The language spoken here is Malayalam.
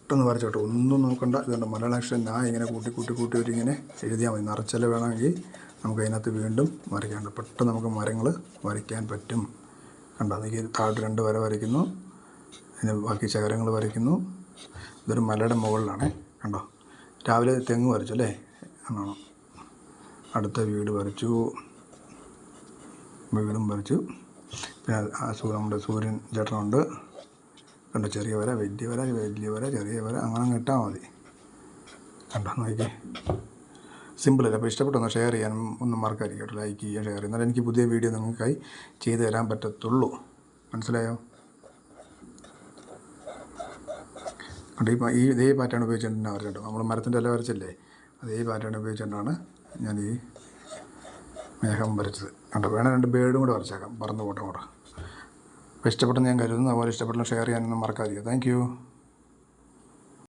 പെട്ടെന്ന് വരച്ചോട്ടെ, ഒന്നും നോക്കണ്ട. ഇതുകൊണ്ട് മലയാള അക്ഷരം ഞാൻ ഇങ്ങനെ കൂട്ടി കൂട്ടി കൂട്ടി ഇങ്ങനെ എഴുതിയാൽ മതി. നിറച്ചല വേണമെങ്കിൽ നമുക്ക് അതിനകത്ത് വീണ്ടും വരയ്ക്കാനുണ്ട്. പെട്ടെന്ന് നമുക്ക് മരങ്ങൾ വരയ്ക്കാൻ പറ്റും. കണ്ടോ, എനിക്ക് താഴോട്ട് 2 വര വരയ്ക്കുന്നു, അതിന് ബാക്കി ശകലങ്ങൾ വരയ്ക്കുന്നു. ഇതൊരു മലയുടെ മുകളിലാണ്. കണ്ടോ, രാവിലെ തെങ്ങ് വരച്ചു അല്ലേ, എന്നാണോ. അടുത്ത വീട് വരച്ചു, വീടും വരച്ചു. പിന്നെ നമ്മുടെ സൂര്യൻ ചേട്ടനുണ്ട്. കണ്ടോ, ചെറിയ വര, വലിയ വര, വലിയ വര, ചെറിയ വര, അങ്ങനെ ഇട്ടാൽ മതി. കണ്ടോ, നോക്കി സിമ്പിളല്ലേ. അപ്പോൾ ഇഷ്ടപ്പെട്ടൊന്ന് ഷെയർ ചെയ്യാനും ഒന്നും മറക്കാതിരിക്കും കേട്ടോ. ലൈക്ക് ചെയ്യുക, ഷെയർ ചെയ്യുക. എന്നാലും എനിക്ക് പുതിയ വീഡിയോ നിങ്ങൾക്കായി ചെയ്തു തരാൻ പറ്റത്തുള്ളൂ. മനസ്സിലായോ? കണ്ടോ, ഇതേ പാറ്റേൺ ഉപയോഗിച്ചിട്ടാണ് വരച്ചത്. നമ്മൾ മരത്തിൻ്റെ ഇല വരച്ചില്ലേ, അതേ പാറ്റേൺ ഉപയോഗിച്ചിട്ടാണ് ഞാൻ ഈ മേഘം വരച്ചത്. കണ്ടോ, വേണം 2 ബേഡും കൂടെ വരച്ചേക്കാം, പറന്ന് പോട്ടെ കൂടെ. അപ്പോൾ ഇഷ്ടപ്പെട്ടെന്ന് ഞാൻ കരുതുന്നു. അതുപോലെ ഇഷ്ടപ്പെട്ടെന്ന് ഷെയർ ചെയ്യാനൊന്നും മറക്കാതിരിക്കുക. Thank you.